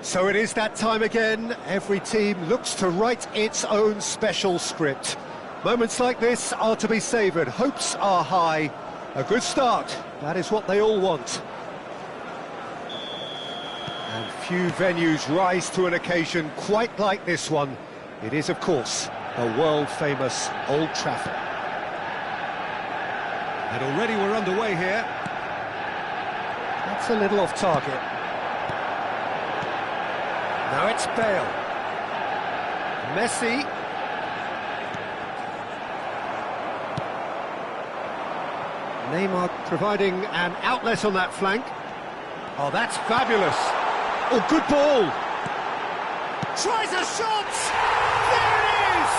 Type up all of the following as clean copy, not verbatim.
So it is that time again. Every team looks to write its own special script. Moments like this are to be savoured. Hopes are high. A good start, that is what they all want. And few venues rise to an occasion quite like this one. It is, of course, the world-famous Old Trafford. And already we're underway here. That's a little off target. Now it's Bale. Messi. Neymar providing an outlet on that flank. Oh, that's fabulous. Oh, good ball. Tries a shot. There it is.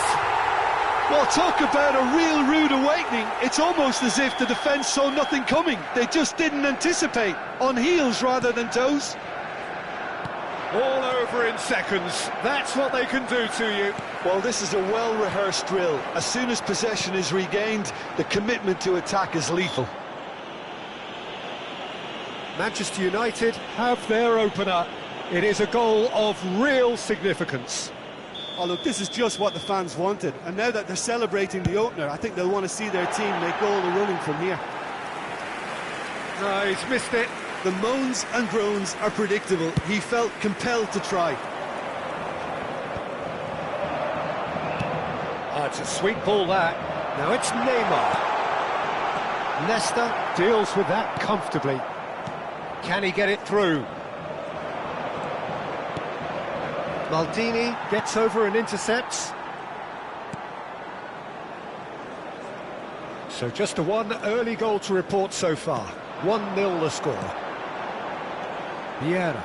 Well, talk about a real rude awakening. It's almost as if the defence saw nothing coming. They just didn't anticipate. On heels rather than toes. All over in seconds. That's what they can do to you. Well, this is a well-rehearsed drill. As soon as possession is regained, the commitment to attack is lethal. Manchester United have their opener. It is a goal of real significance. Oh, look, this is just what the fans wanted. And now that they're celebrating the opener, I think they'll want to see their team make all the running from here. No, he's missed it. The moans and groans are predictable. He felt compelled to try. Oh, it's a sweet ball, that. Now it's Neymar. Nesta deals with that comfortably. Can he get it through? Maldini gets over and intercepts. So just a one early goal to report so far. 1-0 the score. Vieira.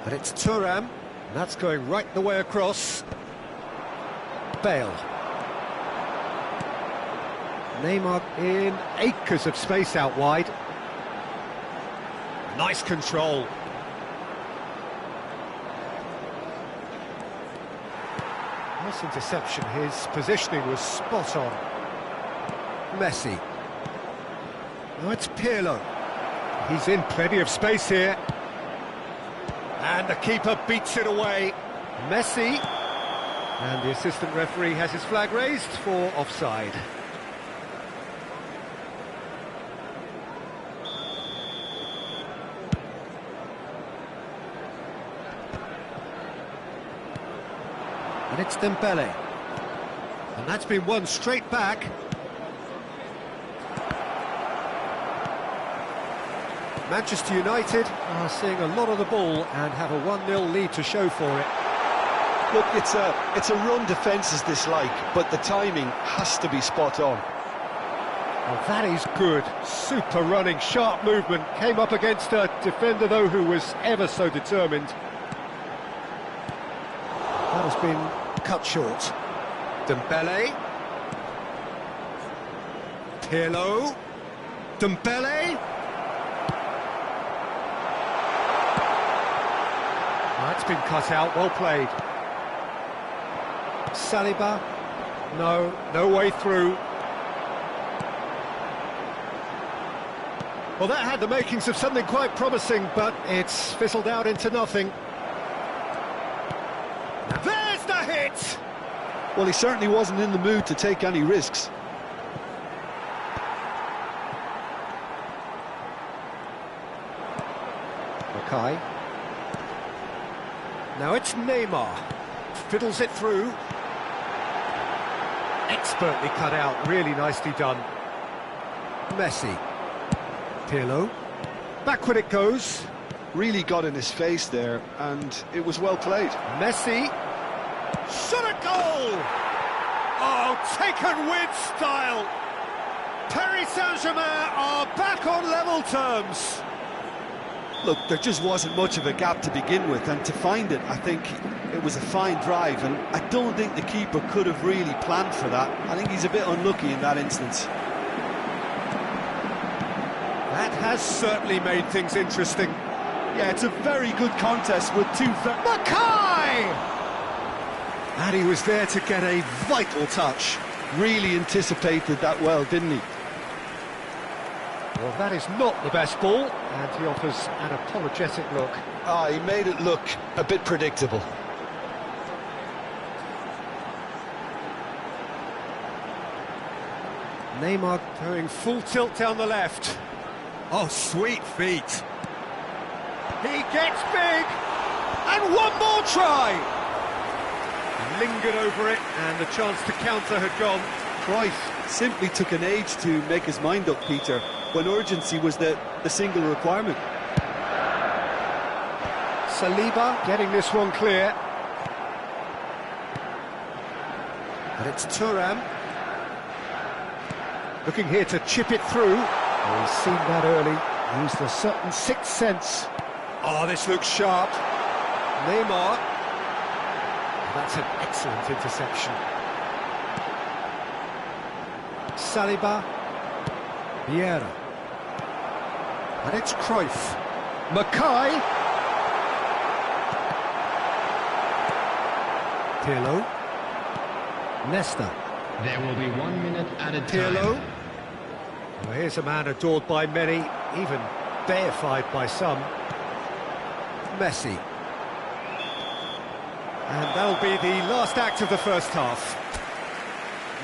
And it's Thuram, and that's going right the way across. Bale. Neymar in acres of space out wide. Nice control. Nice interception, his positioning was spot on. Messi. Now it's Pirlo. He's in plenty of space here. And the keeper beats it away. Messi. And the assistant referee has his flag raised for offside. And it's Dembele. And that's been won straight back. Manchester United are seeing a lot of the ball and have a 1-0 lead to show for it. Look, it's a run defence is dislike, but the timing has to be spot on. Well, that is good. Super running, sharp movement. Came up against a defender, though, who was ever so determined. That has been cut short. Dembele. Pirlo. Dembele. That's been cut out, well played. Saliba. No way through. Well, that had the makings of something quite promising, but it's fizzled out into nothing. There's the hit! Well, he certainly wasn't in the mood to take any risks. Mackay. Now it's Neymar. Fiddles it through. Expertly cut out, really nicely done. Messi. Pirlo. Backward it goes. Really got in his face there, and it was well played. Messi. Shot a goal! Oh, taken with style. Paris Saint-Germain are back on level terms. Look, there just wasn't much of a gap to begin with, and to find it, I think it was a fine drive, and I don't think the keeper could have really planned for that. I think he's a bit unlucky in that instance. That has certainly made things interesting. Yeah, it's a very good contest with two... Mackay! And he was there to get a vital touch. Really anticipated that well, didn't he? Well, that is not the best ball, and he offers an apologetic look. He made it look a bit predictable. Neymar going full tilt down the left. Oh, sweet feet. He gets big, and one more try. Lingered over it, and the chance to counter had gone. Cruyff simply took an age to make his mind up, Peter, when urgency was the single requirement. Saliba getting this one clear. And it's Thuram. Looking here to chip it through. Oh, he's seen that early. Used a certain sixth sense. Oh, this looks sharp. Neymar. That's an excellent interception. Saliba. Vieira. And it's Cruyff. Mackay. Pirlo. Nesta. There will be 1 minute added time. Pirlo. Well, here's a man adored by many, even deified by some. Messi. And that'll be the last act of the first half.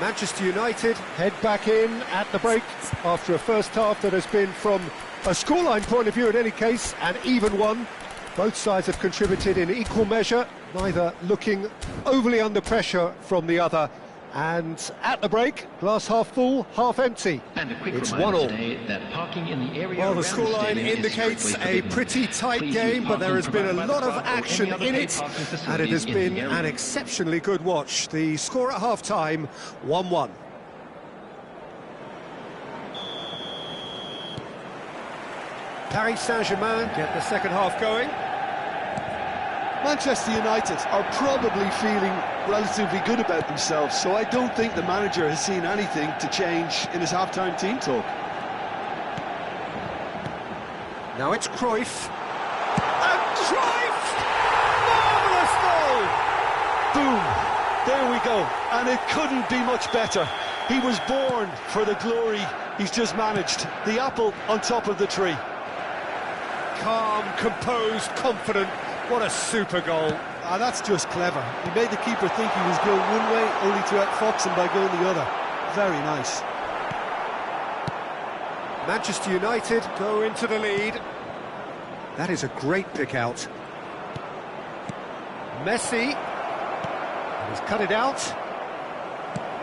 Manchester United head back in at the break after a first half that has been, from a scoreline point of view in any case, an even one. Both sides have contributed in equal measure, neither looking overly under pressure from the other. And at the break, glass half full, half empty. And a quick it's reminder 1-1. today that parking in the area Well, the around scoreline stadium is indicates strictly a forbidden. pretty tight Please game, use but there has been a parking lot of provided by the action club or in any it, other parking and it facilities has in been the area. an exceptionally good watch. The score at half-time, 1-1. Paris Saint-Germain get the second half going. Manchester United are probably feeling relatively good about themselves, so I don't think the manager has seen anything to change in his half-time team talk. Now it's Cruyff. And Cruyff! Marvellous goal! Boom! There we go, and it couldn't be much better. He was born for the glory he's just managed. The apple on top of the tree. Calm, composed, confident. What a super goal. Ah, that's just clever. He made the keeper think he was going one way, only to outfox him by going the other. Very nice. Manchester United go into the lead. That is a great pick out. Messi. He's cut it out.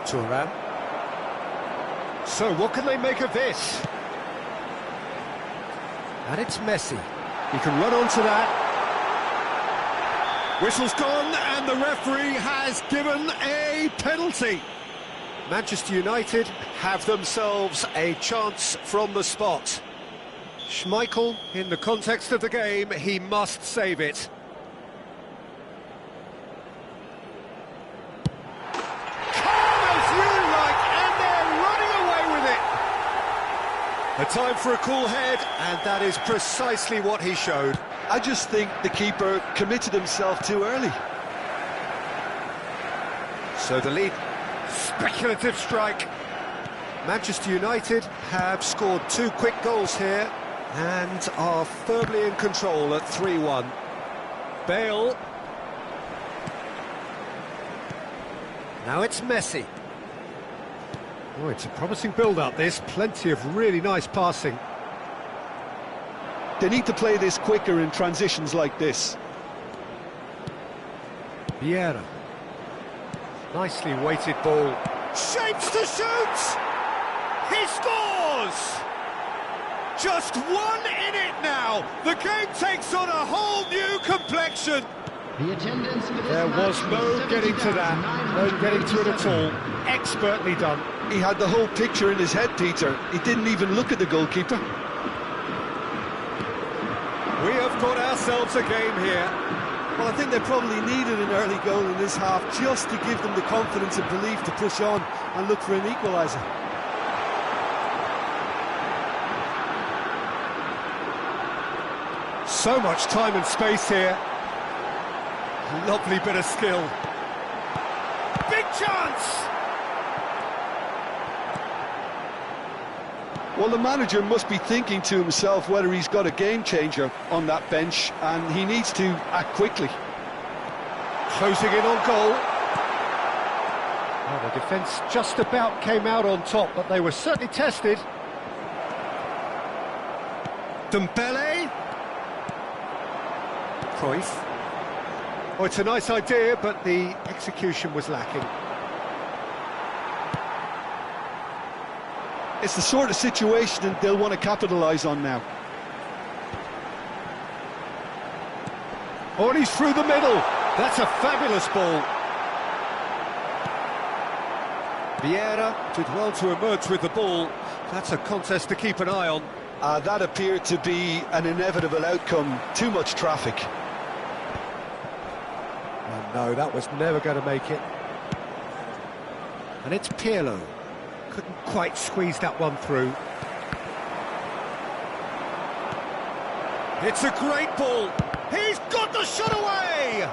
Thuram. So what can they make of this? And it's Messi. He can run onto that. Whistle's gone and the referee has given a penalty. Manchester United have themselves a chance from the spot. Schmeichel, in the context of the game, he must save it. A time for a cool head, and that is precisely what he showed. I just think the keeper committed himself too early. So the lead, speculative strike. Manchester United have scored 2 quick goals here and are firmly in control at 3-1. Bale. Now it's Messi. Oh, it's a promising build-up, this. Plenty of really nice passing. They need to play this quicker in transitions like this. Vieira. Nicely weighted ball. Shapes to shoot! He scores! Just 1 in it now. The game takes on a whole new complexion. The attendance for this There was match no getting to that. No getting to it at all. Expertly done. He had the whole picture in his head, Peter. He didn't even look at the goalkeeper. We have got ourselves a game here. Well, I think they probably needed an early goal in this half just to give them the confidence and belief to push on and look for an equaliser. So much time and space here. Lovely bit of skill. Big chance! Well, the manager must be thinking to himself whether he's got a game changer on that bench, and he needs to act quickly. Closing in on goal. Well, the defence just about came out on top, but they were certainly tested. Dembele. Cruyff. Oh, it's a nice idea, but the execution was lacking. It's the sort of situation that they'll want to capitalise on now. Oh, and he's through the middle. That's a fabulous ball. Vieira did well to emerge with the ball. That's a contest to keep an eye on. That appeared to be an inevitable outcome. Too much traffic. Oh, no, that was never going to make it. And it's Pirlo. Couldn't quite squeeze that one through. It's a great ball. He's got the shot away!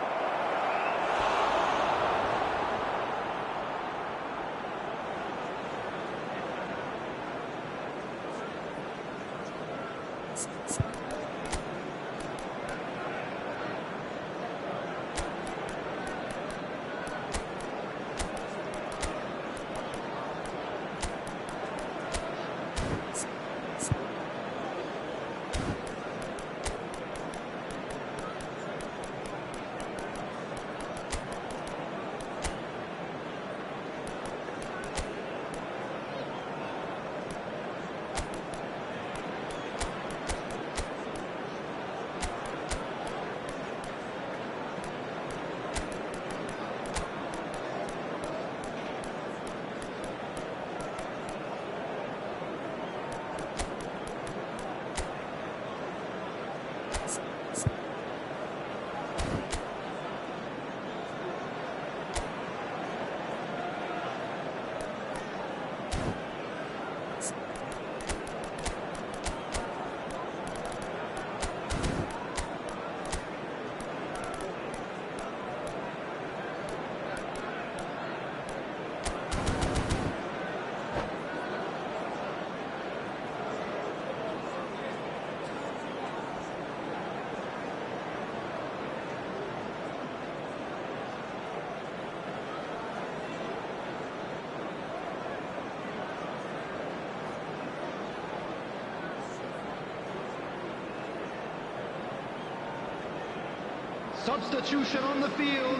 Substitution on the field.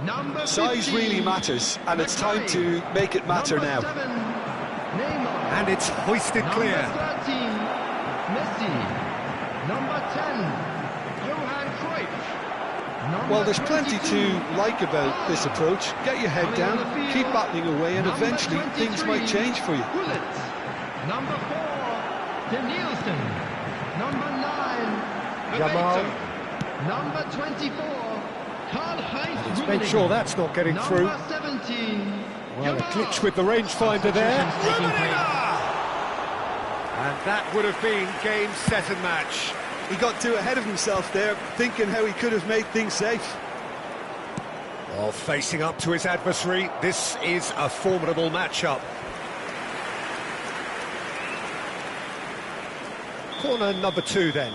Number 15. Size really matters, and it's time to make it matter now. 7, Neymar. And it's hoisted clear. Number 13, Messi. Number 10, Johan Cruyff. Number Well, there's plenty 22, to like about this approach. Get your head down, keep battling away, and Number eventually things 23, might change for you. Gullit. Number 4, De Nielsen. Number 9, Jamal. Bebeto. Number 24, Karl-Heinz Let's Rummenigge. make sure that's not getting through. Number 17, Well, a Jamal. glitch with the rangefinder there. Taking place. And that would have been game, set and match. He got too ahead of himself there, thinking how he could have made things safe. Well, facing up to his adversary, this is a formidable matchup. Corner number 2 then.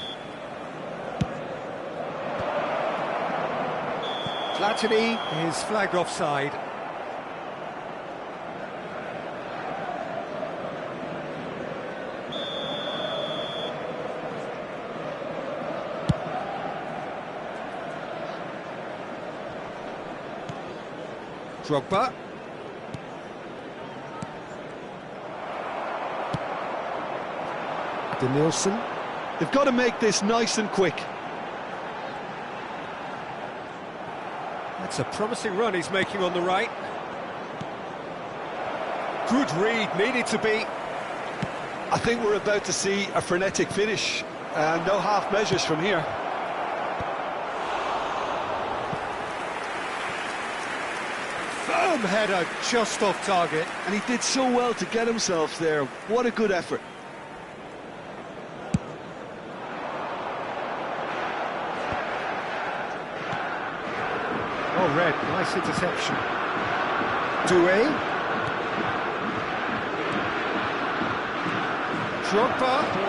Platini is flagged offside. Drogba. De Nielsen. They've got to make this nice and quick. That's a promising run he's making on the right. Good read, needed to be. I think we're about to see a frenetic finish, and no half measures from here. Firm header, just off target. And he did so well to get himself there. What a good effort. Oh, Red, nice interception. Doué. Drogba. 4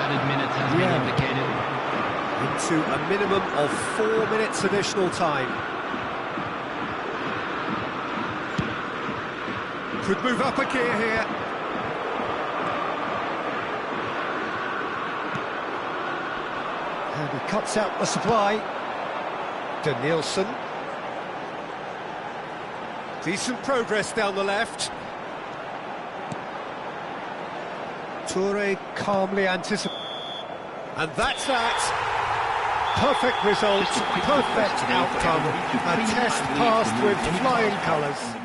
added minutes has been indicated. Into a minimum of 4 minutes additional time. Could move up a gear here. And he cuts out the supply. De Nielsen. Decent progress down the left. Toure calmly anticipates. And that's that. Perfect result, perfect outcome. A test passed with flying colours.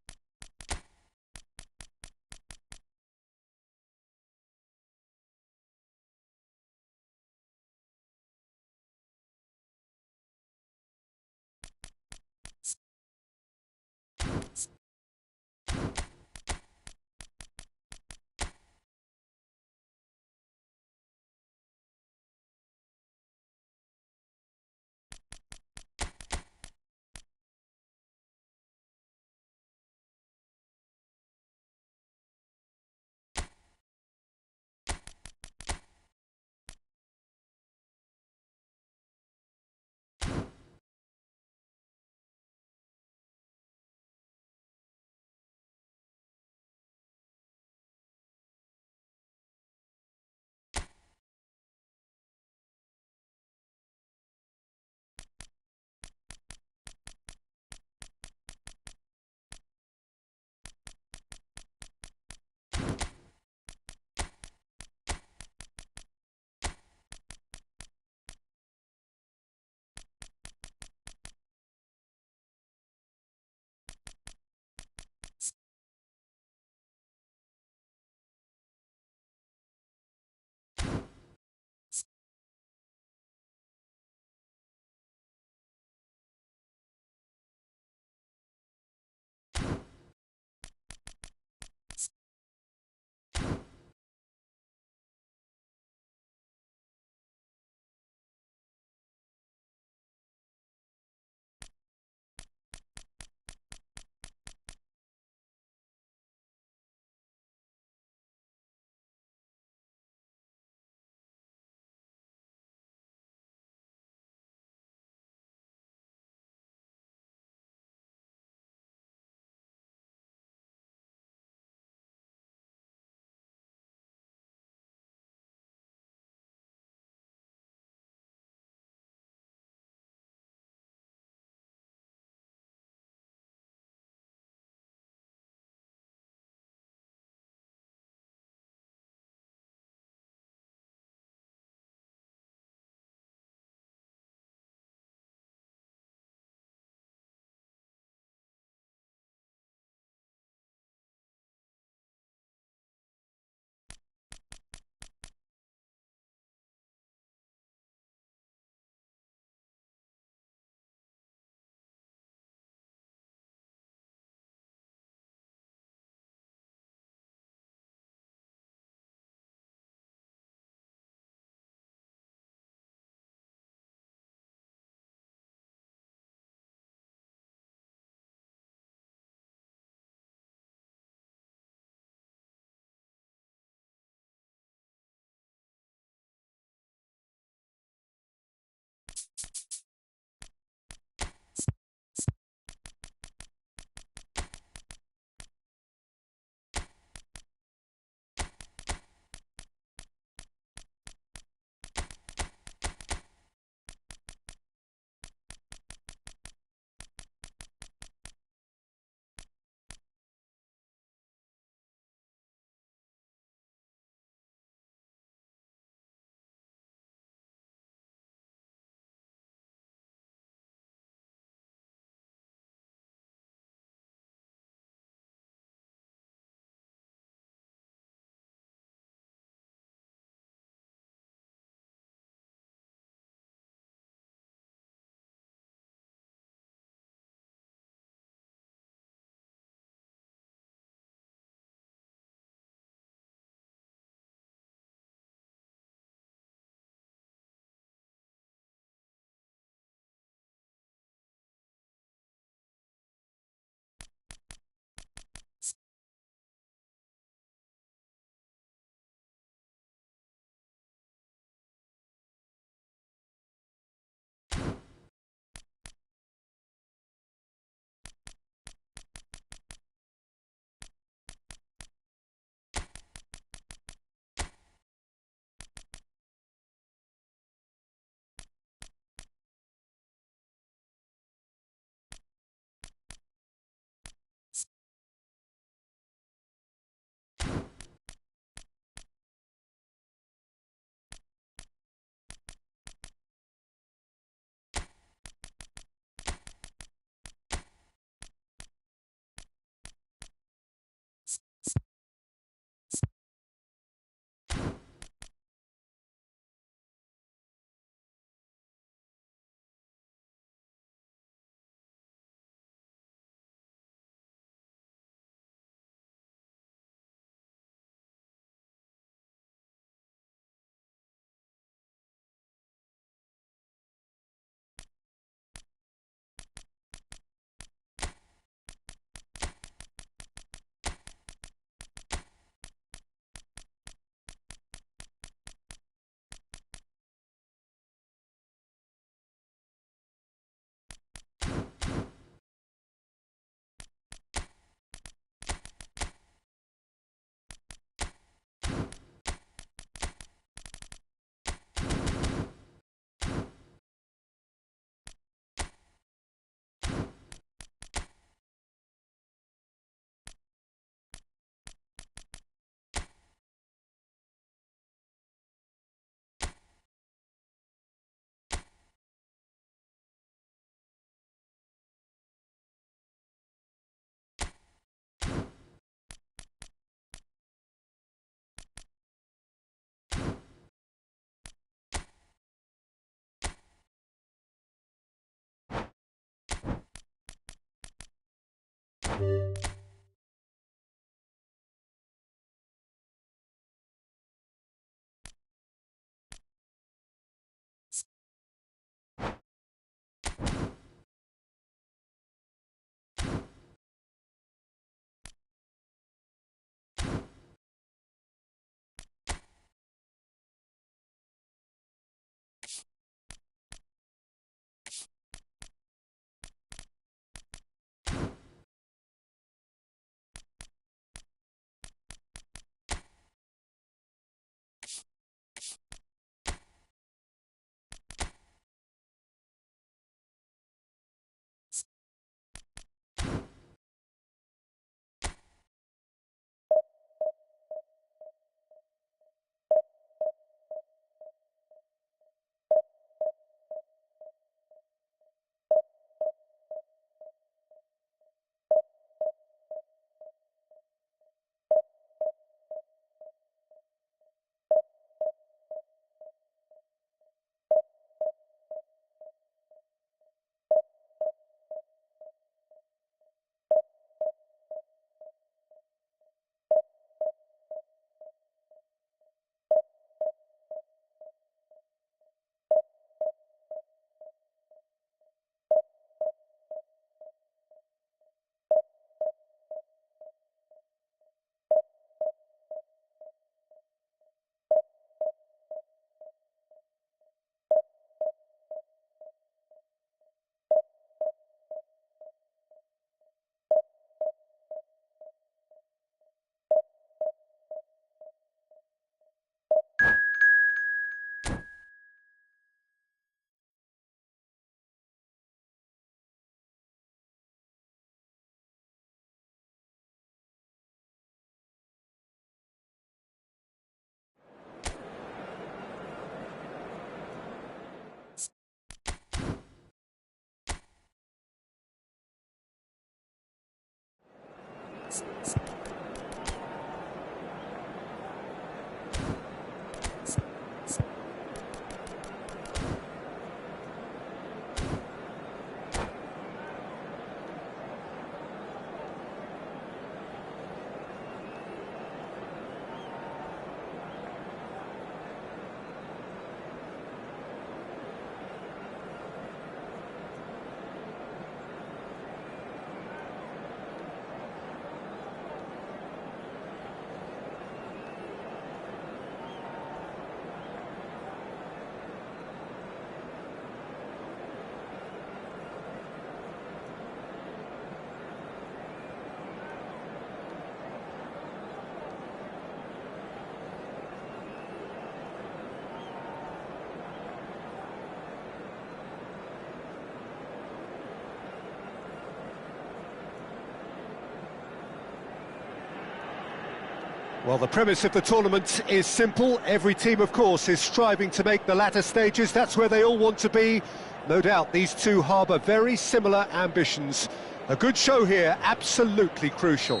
Well, the premise of the tournament is simple. Every team, of course, is striving to make the latter stages. That's where they all want to be. No doubt these two harbour very similar ambitions. A good show here, absolutely crucial.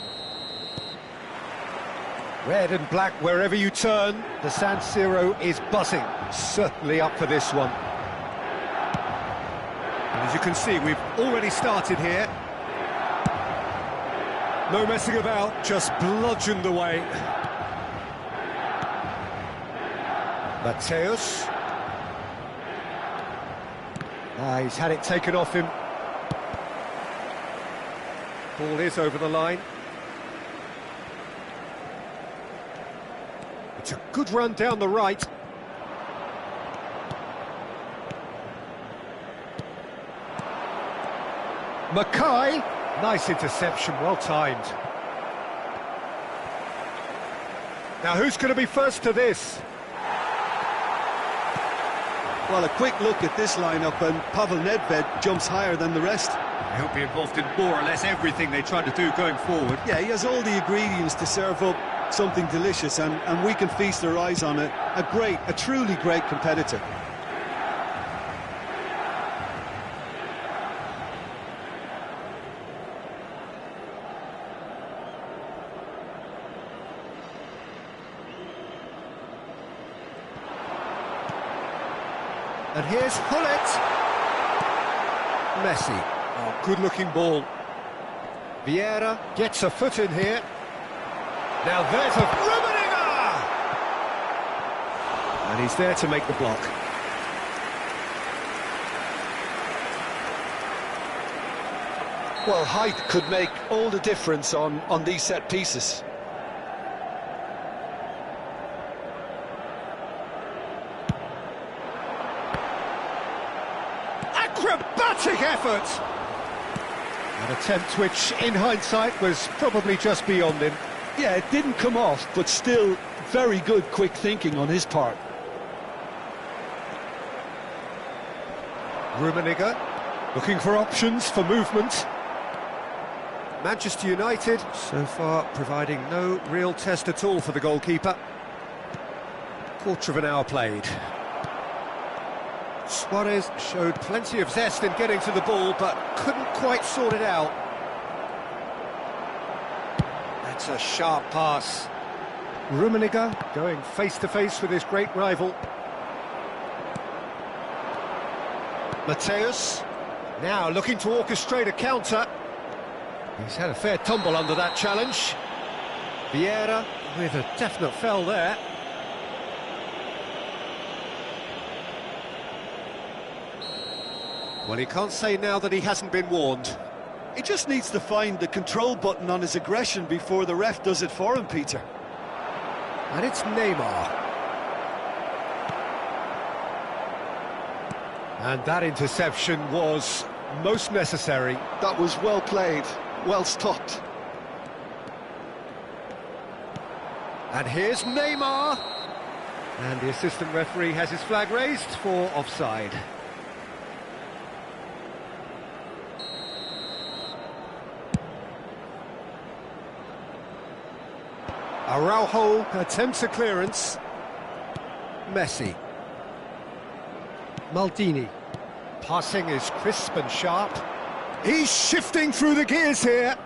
Red and black wherever you turn. The San Siro is buzzing. Certainly up for this one. And as you can see, we've already started here. No messing about, just bludgeoned away. Mateus. He's had it taken off him. Ball is over the line. It's a good run down the right. Mackay. Nice interception, well timed. Now who's going to be first to this? Well, a quick look at this lineup, and Pavel Nedved jumps higher than the rest. He'll be involved in more or less everything they try to do going forward. Yeah, he has all the ingredients to serve up something delicious, and we can feast our eyes on it. A truly great competitor. And here's Hullet. Messi. Oh, good-looking ball. Vieira gets a foot in here. Now there's a Rummenigge! And he's there to make the block. Well, height could make all the difference on these set pieces. Acrobatic effort! An attempt which, in hindsight, was probably just beyond him. Yeah, it didn't come off, but still very good quick thinking on his part. Rummenigge looking for options for movement. Manchester United, so far, providing no real test at all for the goalkeeper. Quarter of an hour played. Suarez showed plenty of zest in getting to the ball, but couldn't quite sort it out. That's a sharp pass. Rummenigge going face-to-face with his great rival. Mateus, now looking to orchestrate a counter. He's had a fair tumble under that challenge. Vieira with a definite foul there. Well, he can't say now that he hasn't been warned. He just needs to find the control button on his aggression before the ref does it for him, Peter. And it's Neymar. And that interception was most necessary. That was well played, well stopped. And here's Neymar. And the assistant referee has his flag raised for offside. Araujo attempts a clearance. Messi. Maldini. Passing is crisp and sharp. He's shifting through the gears here.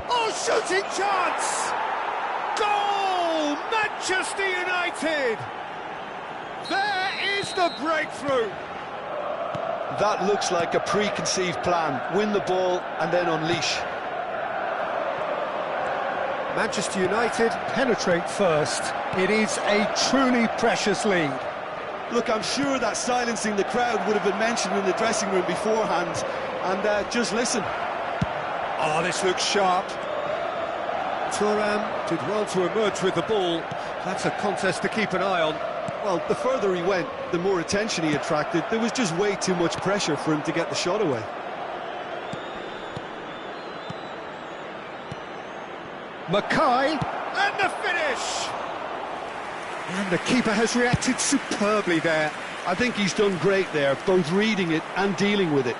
Oh, shooting chance! Goal! Manchester United! There is the breakthrough! That looks like a preconceived plan. Win the ball and then unleash. Manchester United penetrate first. It is a truly precious lead. Look, I'm sure that silencing the crowd would have been mentioned in the dressing room beforehand. And just listen. Oh, this looks sharp. Thuram did well to emerge with the ball. That's a contest to keep an eye on. Well, the further he went, the more attention he attracted. There was just way too much pressure for him to get the shot away. Mackay, and the finish! And the keeper has reacted superbly there. I think he's done great there, both reading it and dealing with it.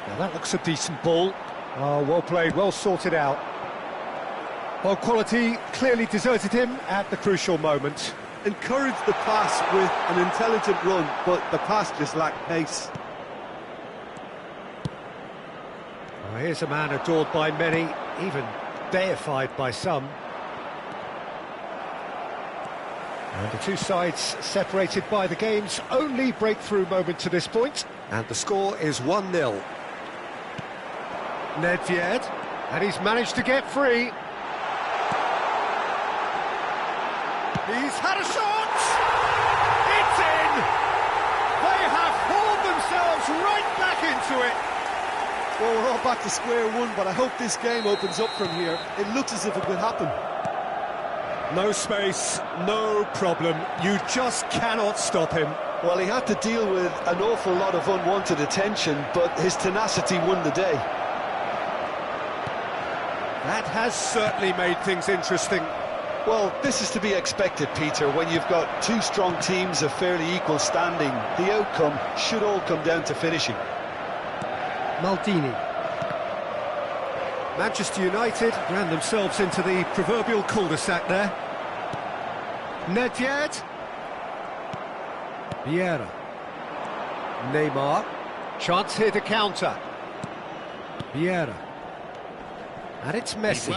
Now that looks a decent ball. Oh, well played, well sorted out. Well, quality clearly deserted him at the crucial moment. Encouraged the pass with an intelligent run, but the pass just lacked pace. Oh, here's a man adored by many, even deified by some. And the two sides separated by the game's only breakthrough moment to this point. And the score is 1-0. Nedved, and he's managed to get free. He's had a shot! It's in! They have hauled themselves right back into it. Well, we're all back to square one, but I hope this game opens up from here. It looks as if it could happen. No space, no problem. You just cannot stop him. Well, he had to deal with an awful lot of unwanted attention, but his tenacity won the day. That has certainly made things interesting. Well, this is to be expected, Peter, when you've got two strong teams of fairly equal standing. The outcome should all come down to finishing. Maldini. Manchester United ran themselves into the proverbial cul-de-sac there. Nedved. Vieira. Neymar. Chance here to counter. Vieira. And it's Messi.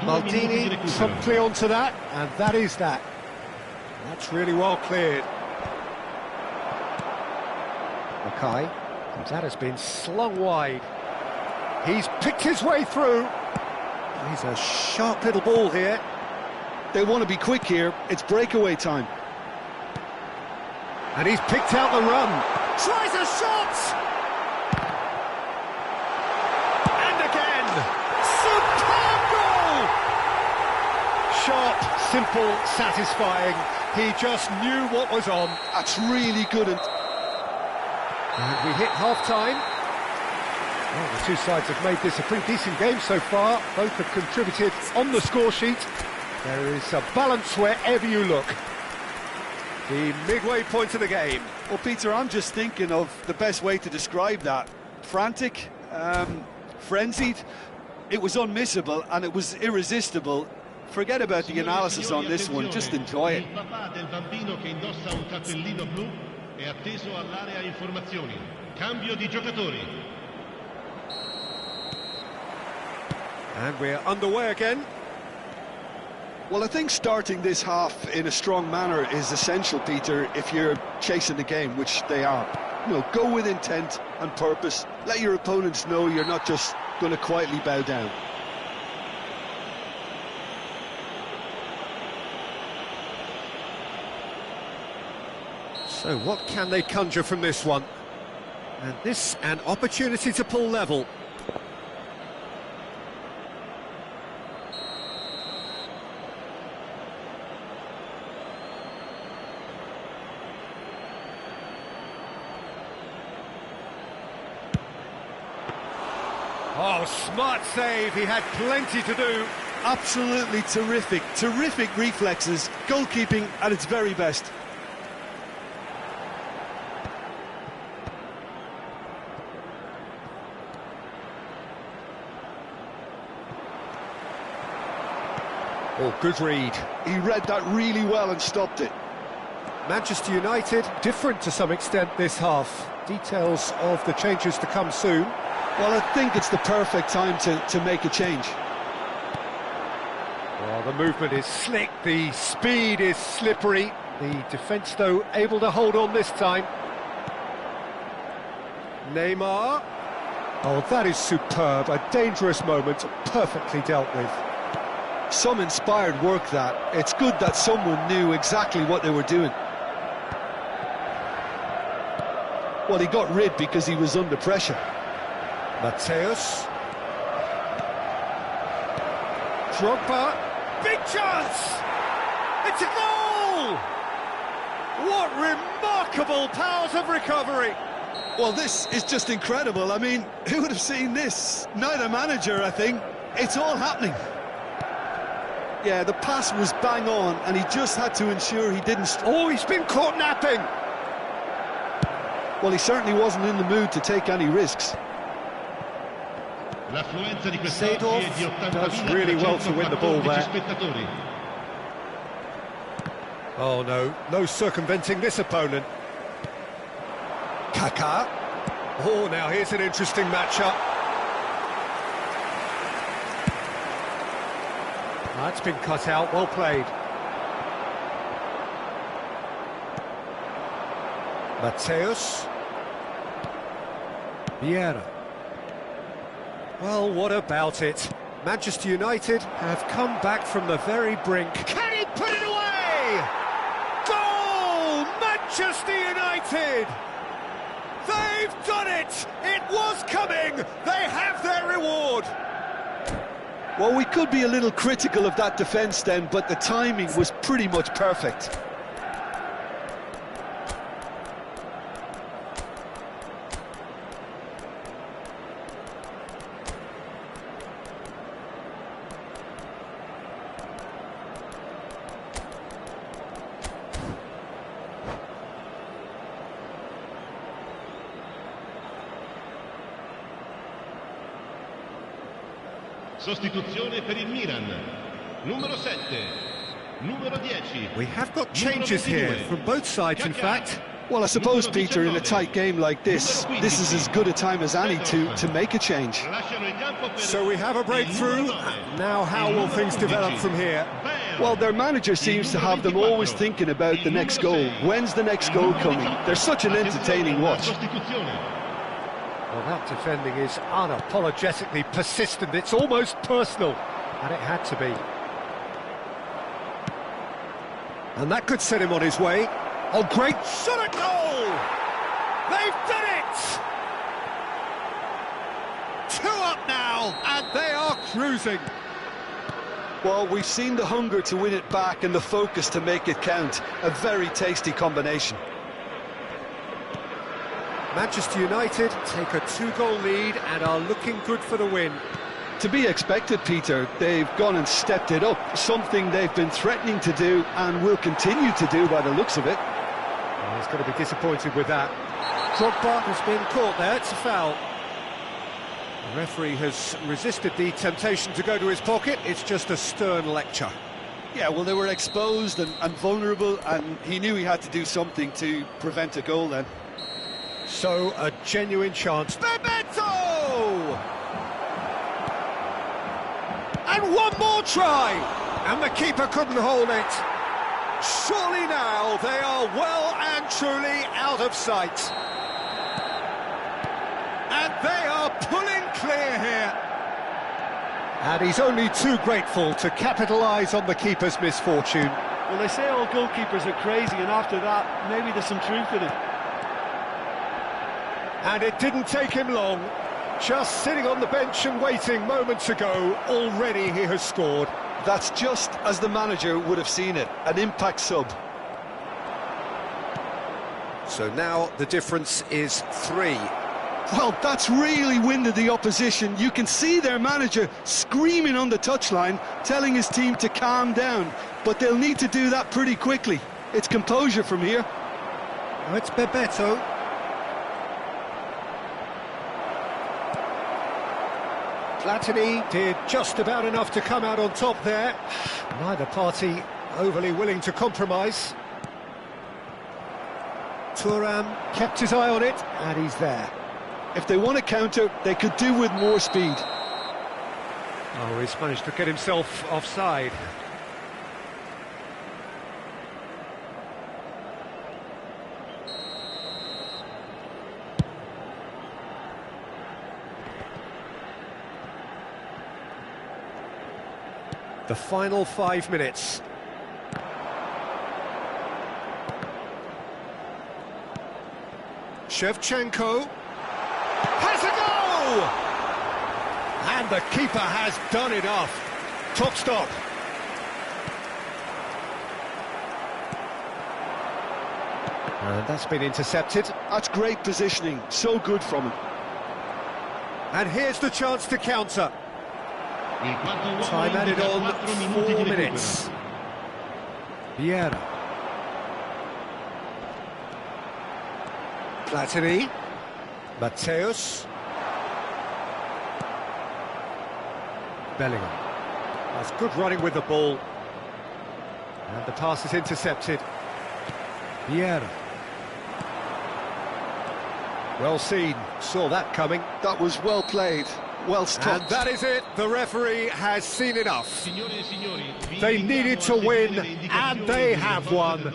Maldini promptly onto that, and that is that. That's really well cleared. Mackay. That has been slung wide. He's picked his way through. He's a sharp little ball here. They want to be quick here. It's breakaway time. And he's picked out the run. Tries a shot! And again! Superb goal! Sharp, simple, satisfying. He just knew what was on. That's really good. And we hit half-time. Well, the two sides have made this a pretty decent game so far. Both have contributed on the score sheet. There is a balance wherever you look. The midway point of the game. Well, Peter, I'm just thinking of the best way to describe that. Frantic, frenzied. It was unmissable and it was irresistible. Forget about the analysis on this one, just enjoy it. Il papà del bambino che indossa un cappellino blu è atteso all'area informazioni. Cambio di giocatori. And we're underway again. Well, I think starting this half in a strong manner is essential, Peter, if you're chasing the game, which they are. You know, go with intent and purpose. Let your opponents know you're not just going to quietly bow down. So what can they conjure from this one? And this an opportunity to pull level. Oh, smart save, he had plenty to do. Absolutely terrific, terrific reflexes, goalkeeping at its very best. Oh, good read. He read that really well and stopped it. Manchester United, different to some extent this half. Details of the changes to come soon. Well, I think it's the perfect time to make a change. Well, the movement is slick, the speed is slippery. The defence, though, able to hold on this time. Neymar. Oh, that is superb. A dangerous moment, perfectly dealt with. Some inspired work, that. It's good that someone knew exactly what they were doing. Well, he got rid because he was under pressure. Mateus. Drogba. Big chance! It's a goal! What remarkable powers of recovery! Well, this is just incredible. I mean, who would have seen this? Neither manager, I think. It's all happening. Yeah, the pass was bang on, and he just had to ensure he didn't... Oh, he's been caught napping! Well, he certainly wasn't in the mood to take any risks. L'affluenza di quest'oggi è di 80.000% does really well to win the ball there. spettatori. Oh no, no circumventing this opponent. Kaká. Oh, now here's an interesting matchup. That's been cut out, well played. Mateus. Vieira. Well, what about it? Manchester United have come back from the very brink. Can he put it away? Goal! Manchester United! They've done it! It was coming! They have their reward! Well, we could be a little critical of that defence then, but the timing was pretty much perfect. Sostituzione per il Milan. Numero 7. Numero 10. We have got changes here from both sides, in fact. Well, I suppose, Peter, in a tight game like this is as good a time as any to make a change. So we have a breakthrough. Now how will things develop from here? Well, their manager seems to have them always thinking about the next goal. When's the next goal coming? They're such an entertaining watch. Well, that defending is unapologetically persistent. It's almost personal, and it had to be. And that could set him on his way. Oh, great shot at goal! They've done it! 2 up now, and they are cruising. Well, we've seen the hunger to win it back and the focus to make it count. A very tasty combination. Manchester United take a 2-goal lead and are looking good for the win. To be expected, Peter. They've gone and stepped it up, something they've been threatening to do and will continue to do by the looks of it. Oh, he's going to be disappointed with that. Drogba has been caught there, it's a foul. The referee has resisted the temptation to go to his pocket, it's just a stern lecture. Yeah, well, they were exposed and vulnerable, and he knew he had to do something to prevent a goal then. So, a genuine chance. Bebeto! And one more try! And the keeper couldn't hold it. Surely now they are well and truly out of sight. And they are pulling clear here. And he's only too grateful to capitalise on the keeper's misfortune. Well, they say all goalkeepers are crazy, and after that, maybe there's some truth in it. And it didn't take him long. Just sitting on the bench and waiting moments ago, already he has scored. That's just as the manager would have seen it, an impact sub. So now the difference is 3. Well, that's really winded the opposition. You can see their manager screaming on the touchline, telling his team to calm down. But they'll need to do that pretty quickly. It's composure from here. Oh, it's Bebeto. Platini did just about enough to come out on top there. Neither party overly willing to compromise. Thuram kept his eye on it, and he's there. If they want to counter, they could do with more speed. Oh, he's managed to get himself offside. The final 5 minutes. Shevchenko has a goal! And the keeper has done enough. Top stop. And that's been intercepted. That's great positioning, so good from him. And here's the chance to counter. Time added on 4 minutes. Vieira. Platini. Mateus. Bellingham. That's good running with the ball. And the pass is intercepted. Vieira. Well seen, saw that coming. That was well played, well stopped. And that is it, the referee has seen enough. They needed to win, and they have won.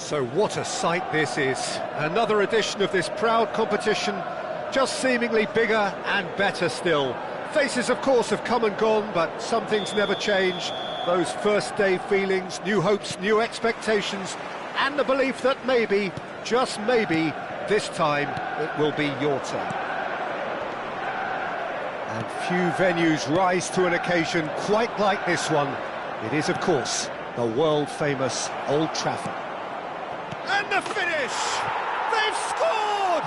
So what a sight this is. Another edition of this proud competition, just seemingly bigger and better still. Faces, of course, have come and gone, but some things never change. Those first-day feelings, new hopes, new expectations, and the belief that maybe, just maybe, this time it will be your turn. And few venues rise to an occasion quite like this one. It is, of course, the world-famous Old Trafford. And the finish! They've scored!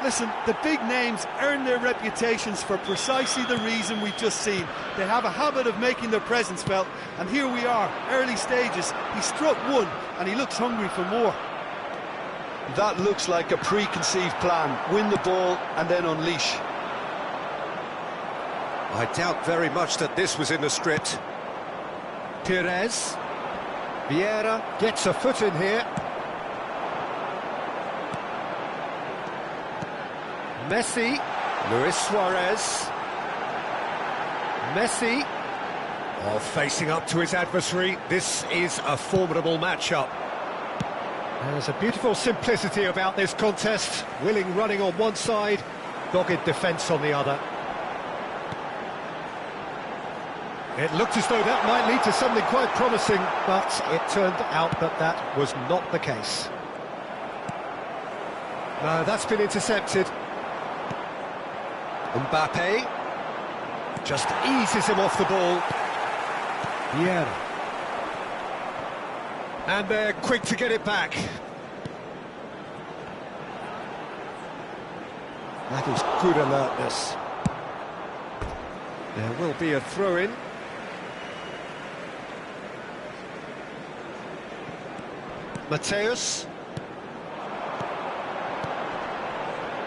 Listen, the big names earn their reputations for precisely the reason we've just seen. They have a habit of making their presence felt, and here we are, early stages. He struck one, and he looks hungry for more. That looks like a preconceived plan. Win the ball, and then unleash. I doubt very much that this was in the script. Pires. Vieira gets a foot in here. Messi. Luis Suarez. Messi. Oh, facing up to his adversary. This is a formidable matchup. There's a beautiful simplicity about this contest. Willing running on one side, dogged defence on the other. It looked as though that might lead to something quite promising, but it turned out that that was not the case. No, that's been intercepted. Mbappe just eases him off the ball. Vieira. And they're quick to get it back. That is good alertness. There will be a throw-in. Mateus.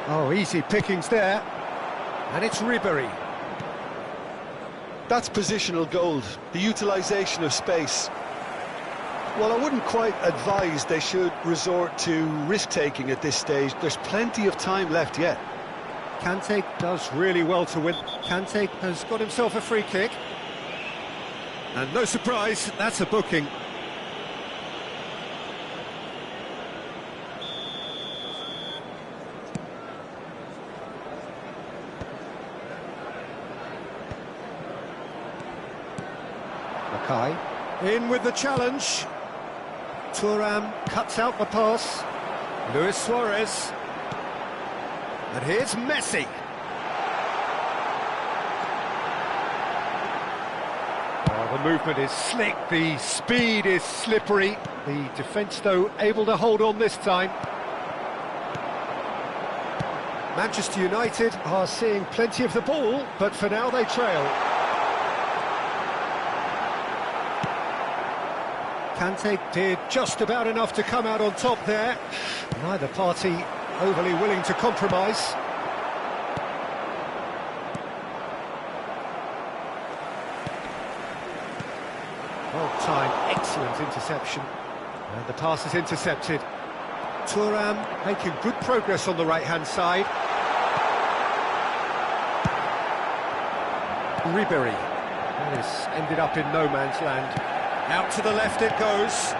Oh, easy pickings there. And it's Ribery. That's positional gold, the utilisation of space. Well, I wouldn't quite advise they should resort to risk-taking at this stage. There's plenty of time left yet. Kante does really well to win. Kante has got himself a free kick. And no surprise, that's a booking. Makai in with the challenge. Thuram cuts out the pass. Luis Suarez. And here's Messi. Oh, the movement is slick, the speed is slippery. The defence, though, able to hold on this time. Manchester United are seeing plenty of the ball, but for now they trail. Kante did just about enough to come out on top there. Neither party overly willing to compromise. Well-timed, excellent interception. And the pass is intercepted. Thuram making good progress on the right-hand side. Ribery. That has ended up in no man's land. Out to the left it goes.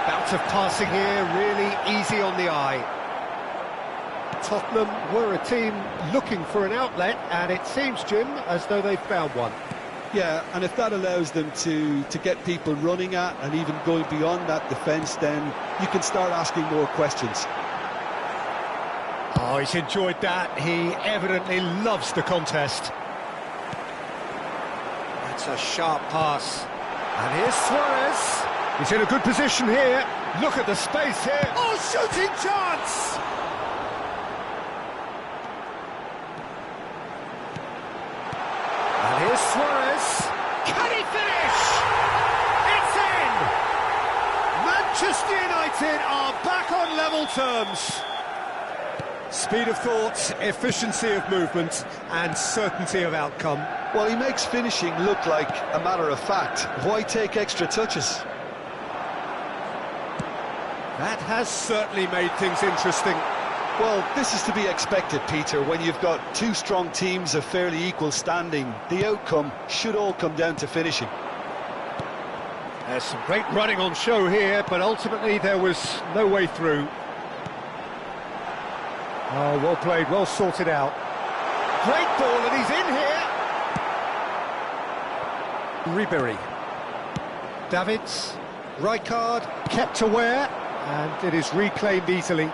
Bout of passing here, really easy on the eye. Tottenham were a team looking for an outlet, and it seems, Jim, as though they've found one. Yeah, and if that allows them to get people running at and even going beyond that defence, then you can start asking more questions. Oh, he's enjoyed that. He evidently loves the contest. That's a sharp pass. And here's Suarez. He's in a good position here. Look at the space here. Oh, shooting chance! And here's Suarez. Can he finish? It's in! Manchester United are back on level terms. Speed of thought, efficiency of movement, and certainty of outcome. Well, he makes finishing look like a matter of fact. Why take extra touches? That has certainly made things interesting. Well, this is to be expected, Peter, when you've got two strong teams of fairly equal standing. The outcome should all come down to finishing. There's some great running on show here, but ultimately there was no way through. Oh, well played, well sorted out. Great ball, and he's in here. Ribery. Davids. Rijkaard kept aware, and it is reclaimed easily.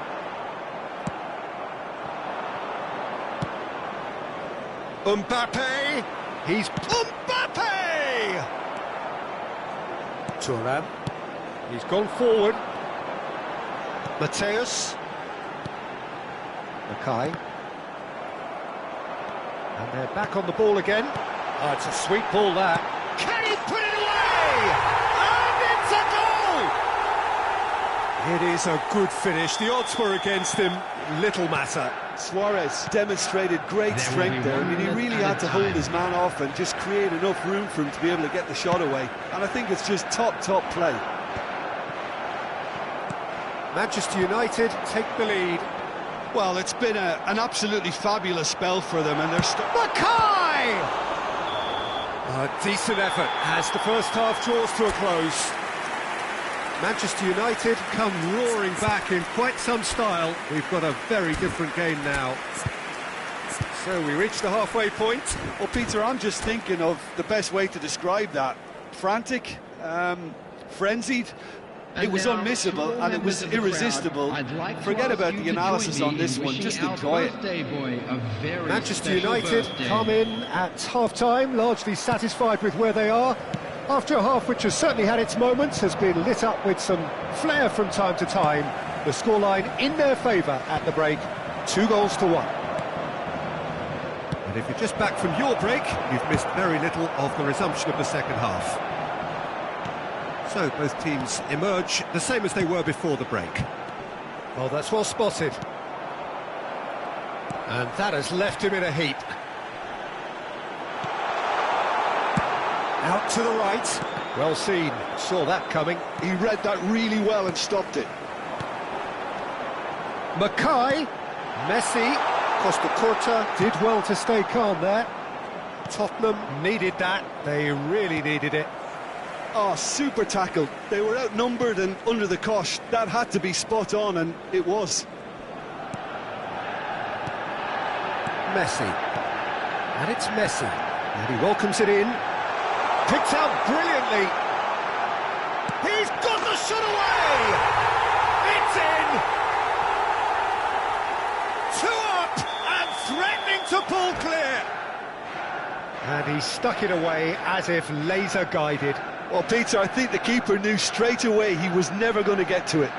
Mbappe. He's Mbappe! Thuram. He's gone forward. Mateus. Mackay. And they're back on the ball again. Oh, it's a sweet ball, that. Can he put it away? And it's a goal! It is a good finish. The odds were against him. Little matter. Suarez demonstrated great strength there. I mean, he really had to hold his man off and just create enough room for him to be able to get the shot away. And I think it's just top play. Manchester United take the lead. Well, it's been an absolutely fabulous spell for them, and they're Mackay! A decent effort as the first half draws to a close. Manchester United come roaring back in quite some style. We've got a very different game now. So we reach the halfway point. Well, Peter, I'm just thinking of the best way to describe that. Frantic, frenzied. It was unmissable and it was irresistible. Forget about the analysis on this one, just enjoy it. Manchester United come in at half-time, largely satisfied with where they are. After a half which has certainly had its moments, has been lit up with some flair from time to time. The scoreline in their favour at the break, 2-1. And if you're just back from your break, you've missed very little of the resumption of the second half. So both teams emerge the same as they were before the break. Well, that's well spotted. And that has left him in a heap. Out to the right. Well seen. Saw that coming. he read that really well and stopped it. Mackay. Messi. Costa Curta did well to stay calm there. Tottenham needed that. They really needed it. Oh, super tackle. They were outnumbered and under the cosh. That had to be spot on, and it was. Messi. And it's Messi. And he welcomes it in. Picked out brilliantly. He's got the shot away! It's in! 2 up and threatening to pull clear. And he stuck it away as if laser guided. Well, Peter, I think the keeper knew straight away he was never going to get to it.